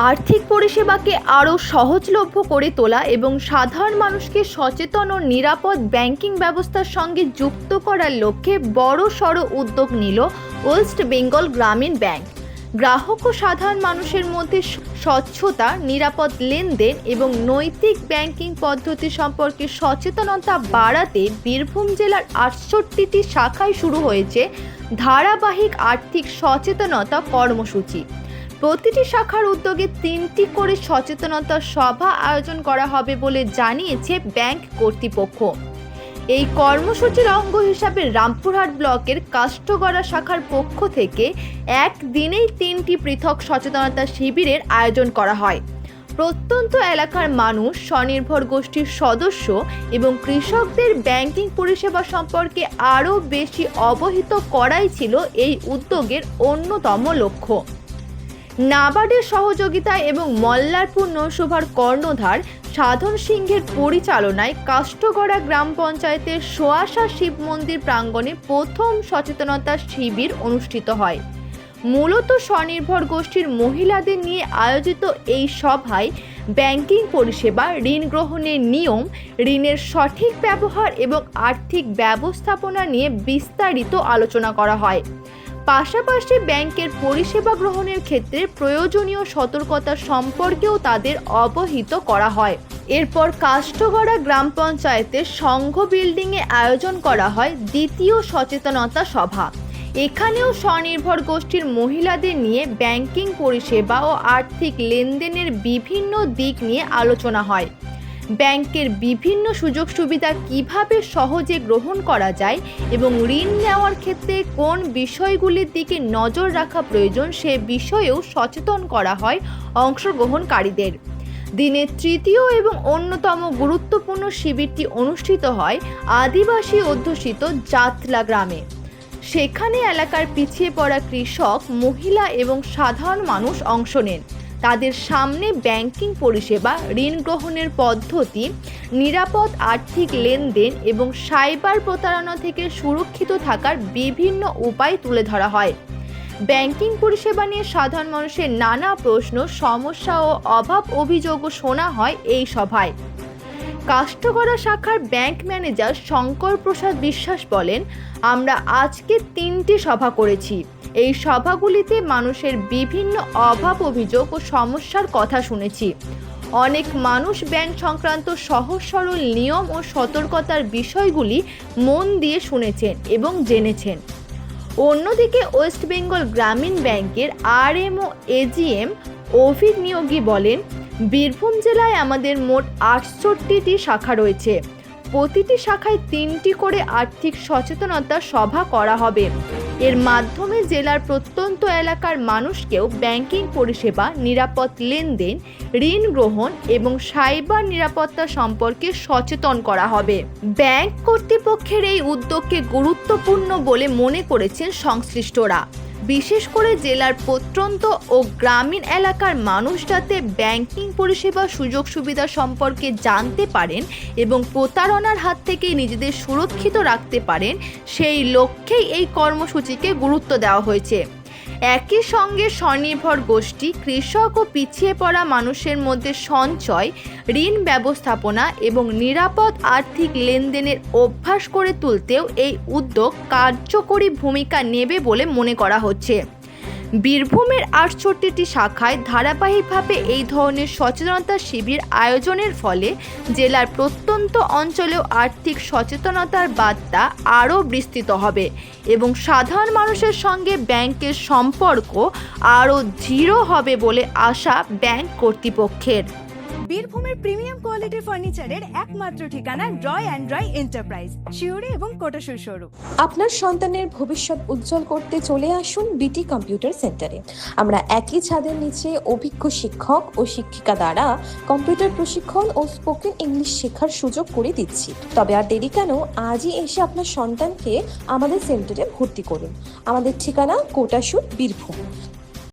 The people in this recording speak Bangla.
আর্থিক পরিষেবাকে আরও সহজলভ্য করে তোলা এবং সাধারণ মানুষকে সচেতন ও নিরাপদ ব্যাংকিং ব্যবস্থার সঙ্গে যুক্ত করার লক্ষ্যে বড়সড় উদ্যোগ নিল ওয়েস্ট বেঙ্গল গ্রামীণ ব্যাংক। গ্রাহক ও সাধারণ মানুষের মধ্যে স্বচ্ছতা, নিরাপদ লেনদেন এবং নৈতিক ব্যাংকিং পদ্ধতি সম্পর্কে সচেতনতা বাড়াতে বীরভূম জেলার ৬৮টি শাখায় শুরু হয়েছে ধারাবাহিক আর্থিক সচেতনতা কর্মসূচি। প্রতিটি শাখার উদ্যোগে ৩টি করে সচেতনতা সভা আয়োজন করা হবে বলে জানিয়েছে ব্যাংক কর্তৃপক্ষ। এই কর্মসূচির অঙ্গ হিসাবে রামপুরহাট ব্লকের কাষ্ঠগড়া শাখার পক্ষ থেকে একদিনেই ৩টি পৃথক সচেতনতা শিবিরের আয়োজন করা হয়। প্রত্যন্ত এলাকার মানুষ, স্বনির্ভর গোষ্ঠীর সদস্য এবং কৃষকদের ব্যাংকিং পরিষেবা সম্পর্কে আরও বেশি অবহিত করাই ছিল এই উদ্যোগের অন্যতম লক্ষ্য। নাবার্ডের সহযোগিতায় এবং মল্লারপুর নৌসভার কর্ণধার সাধন সিংহের পরিচালনায় কাষ্ঠগড়া গ্রাম পঞ্চায়েতের সোয়াশা শিব মন্দির প্রাঙ্গণে প্রথম সচেতনতা শিবির অনুষ্ঠিত হয়। মূলত স্বনির্ভর গোষ্ঠীর মহিলাদের নিয়ে আয়োজিত এই সভায় ব্যাংকিং পরিষেবা, ঋণ গ্রহণের নিয়ম, ঋণের সঠিক ব্যবহার এবং আর্থিক ব্যবস্থাপনা নিয়ে বিস্তারিত আলোচনা করা হয়। পাশাপাশি ব্যাংকের পরিষেবা গ্রহণের ক্ষেত্রে প্রয়োজনীয় সতর্কতা সম্পর্কেও তাদের অবহিত করা হয়। এরপর কাষ্ঠগড়া গ্রাম পঞ্চায়েতের সংঘ বিল্ডিংয়ে আয়োজন করা হয় দ্বিতীয় সচেতনতা সভা। এখানেও স্বনির্ভর গোষ্ঠীর মহিলাদের নিয়ে ব্যাংকিং পরিষেবা ও আর্থিক লেনদেনের বিভিন্ন দিক নিয়ে আলোচনা হয়। ব্যাংকের বিভিন্ন সুযোগ সুবিধা কিভাবে সহজে গ্রহণ করা যায় এবং ঋণ নেওয়ার ক্ষেত্রে কোন বিষয়গুলির দিকে নজর রাখা প্রয়োজন সে বিষয়েও সচেতন করা হয় অংশগ্রহণকারীদের। দিনের তৃতীয় এবং অন্যতম গুরুত্বপূর্ণ শিবিরটি অনুষ্ঠিত হয় আদিবাসী অধ্যুষিত জাতলা গ্রামে। সেখানে এলাকার পিছিয়ে পড়া কৃষক, মহিলা এবং সাধারণ মানুষ অংশ নেন। তাদের সামনে ব্যাংকিং পরিষেবা, ঋণ গ্রহণের পদ্ধতি, নিরাপদ আর্থিক লেনদেন এবং সাইবার প্রতারণা থেকে সুরক্ষিত থাকার বিভিন্ন উপায় তুলে ধরা হয়। ব্যাংকিং পরিষেবা নিয়ে সাধারণ মানুষের নানা প্রশ্ন, সমস্যা ও অভাব অভিযোগও শোনা হয় এই সভায়। কাষ্ঠগড়া শাখার ব্যাংক ম্যানেজার শঙ্কর প্রসাদ বিশ্বাস বলেন, আমরা আজকে 3টি সভা করেছি। এই সভাগুলিতে মানুষের বিভিন্ন অভাব অভিযোগ ও সমস্যার কথা শুনেছি। অনেক মানুষ ব্যাংক সংক্রান্ত সহজ সরল নিয়ম ও সতর্কতার বিষয়গুলি মন দিয়ে শুনেছেন এবং জেনেছেন। অন্যদিকে ওয়েস্ট বেঙ্গল গ্রামীণ ব্যাংকের আরএমও এজিএম অভিক নিয়োগী বলেন, বীরভূম জেলায় আমাদের মোট ৬৮টি শাখা রয়েছে। প্রতিটি শাখায় 3টি করে আর্থিক সচেতনতা সভা করা হবে। এর মাধ্যমে জেলার প্রত্যন্ত এলাকার মানুষকেও ব্যাংকিং পরিষেবা, নিরাপদ লেনদেন, ঋণ গ্রহণ এবং সাইবার নিরাপত্তা সম্পর্কে সচেতন করা হবে। ব্যাংক কর্তৃপক্ষের এই উদ্যোগকে গুরুত্বপূর্ণ বলে মনে করেছেন সংশ্লিষ্টরা। বিশেষ করে জেলার প্রত্যন্ত ও গ্রামীণ এলাকার মানুষ যাতে ব্যাংকিং পরিষেবা সুযোগ সুবিধা সম্পর্কে জানতে পারেন এবং প্রতারণার হাত থেকে নিজেদের সুরক্ষিত রাখতে পারেন, সেই লক্ষ্যেই এই কর্মসূচিকে গুরুত্ব দেওয়া হয়েছে। একই সঙ্গে স্বনির্ভর গোষ্ঠী, কৃষক ও পিছিয়ে পড়া মানুষের মধ্যে সঞ্চয়, ঋণ ব্যবস্থাপনা এবং নিরাপদ আর্থিক লেনদেনের অভ্যাস করে তুলতেও এই উদ্যোগ কার্যকরী ভূমিকা নেবে বলে মনে করা হচ্ছে। বীরভূমের ৬৮টি শাখায় ধারাবাহিকভাবে এই ধরনের সচেতনতা শিবির আয়োজনের ফলে জেলার প্রত্যন্ত অঞ্চলেও আর্থিক সচেতনতার বার্তা আরও বিস্তৃত হবে এবং সাধারণ মানুষের সঙ্গে ব্যাংকের সম্পর্ক আরও দৃঢ় হবে বলে আশা ব্যাংক কর্তৃপক্ষের। বীরভূমের প্রিমিয়াম কোয়ালিটির ফার্নিচারের একমাত্র ঠিকানা রয় অ্যান্ড রয় এন্টারপ্রাইজ, শিউরি এবং কোটাসুর শোরুম। আপনার সন্তানের ভবিষ্যৎ উজ্জ্বল করতে চলে আসুন বিটি কম্পিউটার সেন্টারে। আমরা একই ছাদের নিচে অভিজ্ঞ শিক্ষক ও শিক্ষিকা দ্বারা কম্পিউটার প্রশিক্ষণ ও স্পোকেন ইংলিশ শেখার সুযোগ করে দিচ্ছি। তবে আর দেরি কেন, আজই এসে আপনার সন্তানকে আমাদের সেন্টারে ভর্তি করুন। আমাদের ঠিকানা কোটাসুর, বীরভূম।